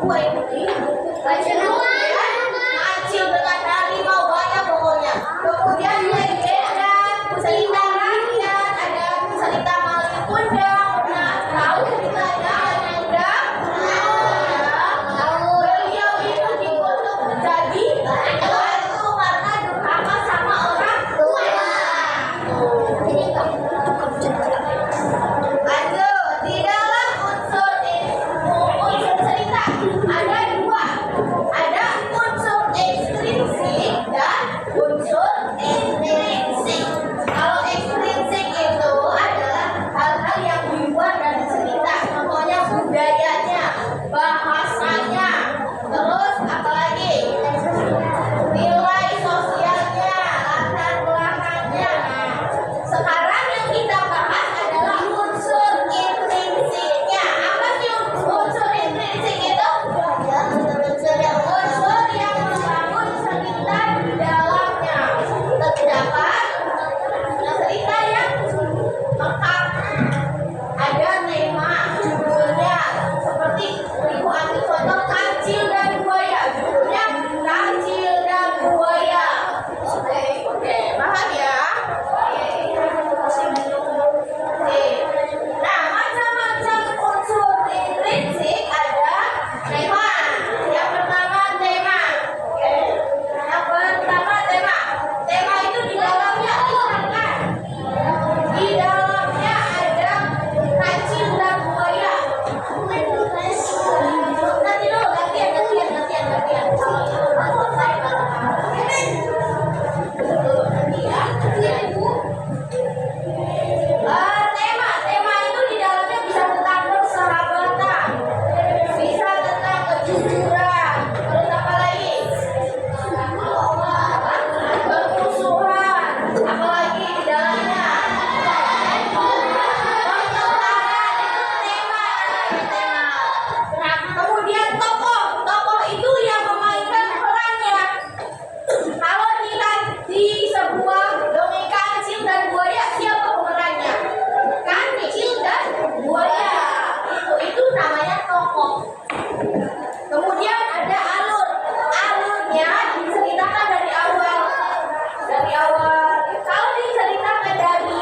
dua ini. Acil dengan harimau banyak pokoknya. Kemudian legenda cerita rakyat, ada cerita Malin Kundang. Nah, tahu ceritanya Malin Kundang? Beliau itu dikutuk menjadi hantu karena durhaka sama orang tua. Lanjut, di dalam unsur cerita ada dua, ada unsur ekstrinsik dan unsur intrinsik. Kalau ekstrinsik itu adalah hal-hal yang dibuat dari cerita, contohnya budayanya, bahasanya, terus apalagi nilai sosialnya, latar belakangnya. Sekarang yang kita bahas adalah unsur intrinsiknya. Apa sih unsur intrinsik itu? Unsur yang membangun cerita di dalamnya. Terdapat cerita yang lengkap, ada tema judulnya, seperti Ibu ambil contoh Kancil dan Buaya, judulnya Kancil dan Buaya. Oke, paham ya? Nah, macam-macam unsur intrinsik ada tema. Yang pertama tema. Yang pertama tema. Tema itu di dalamnya misalkan di dalamnya ada kancil dan buaya. Nanti dulu gantian. Kalau selesai baru nanti ya. Tema itu di dalamnya bisa tentang persahabatan, bisa tentang kejujuran, terus apa lagi? Permusuhan, apalagi di dalamnya? Pertengkaran, itu tema. Nah, kemudian tokoh itu yang memainkan perannya. Kalau di sebuah dongeng Kancil dan Buaya, siapa pemerannya? Kancil dan Buaya. Itu namanya tokoh. Kemudian ada alur. Alurnya diceritakan dari awal. Kalau diceritakan dari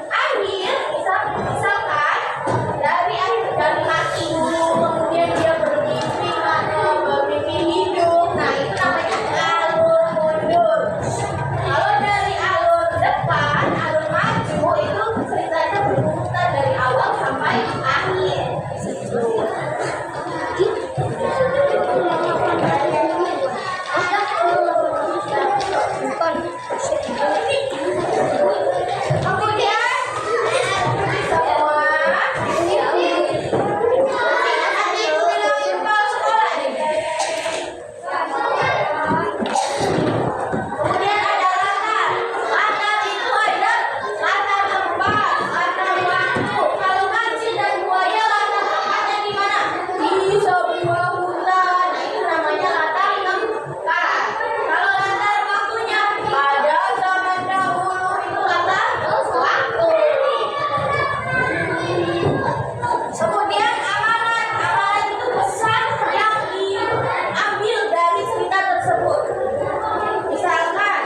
akhir, misalkan dari mati dulu, kemudian dia bermimpi hidup. Nah, itu namanya alur mundur. Kalau dari alur depan, alur maju, itu ceritanya berurutan dari awal sampai akhir. Kemudian kemudian ada latar. Latar itu ada latar tempat, latar waktu. Kalau Kancil dan Buaya, latar tempatnya di mana? Di sebuah hutan. Itu namanya latar tempat. Kalau latar waktunya pada zaman dahulu, itu latar waktu. Kemudian amanat itu pesan yang diambil dari cerita tersebut. Misalkan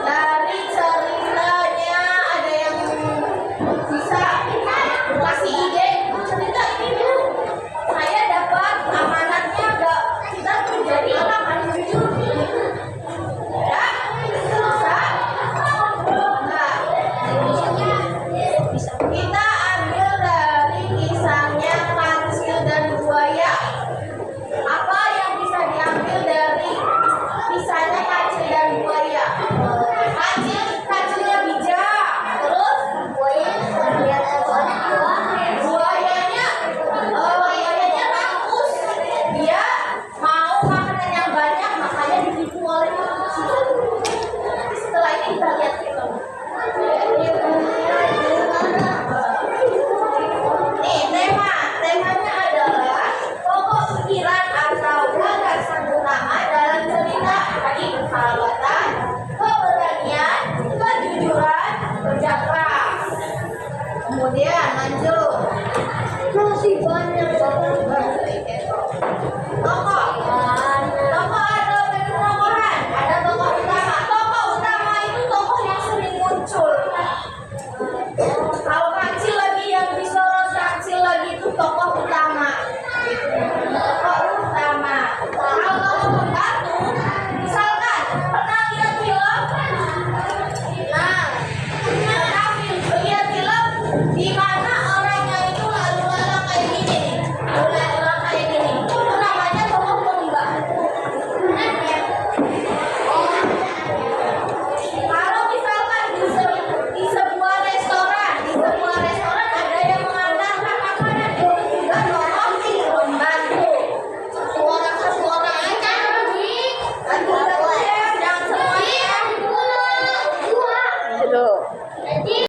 dari ceritanya ada yang bisa kasih ide, cerita ini saya dapat amanatnya kita menjadi orang yang jujur. Ya, bisa. Kita ambil dari kisahnya Kancil dan Buaya. Apa yang bisa diambil dari kisahnya Kancil dan Buaya? Kancilnya bijak, terus buayanya bagus. Dia mau makanan yang banyak, makanya ditipu oleh manusia. Nanti setelah ini kita lihat film. Nih, temanya adalah pokok pikiran atau gagasan utama dalam cerita tadi: persahabatan, keberanian, kejujuran, kerja keras. Kemudian lanjut. Masih banyak banget. Tokoh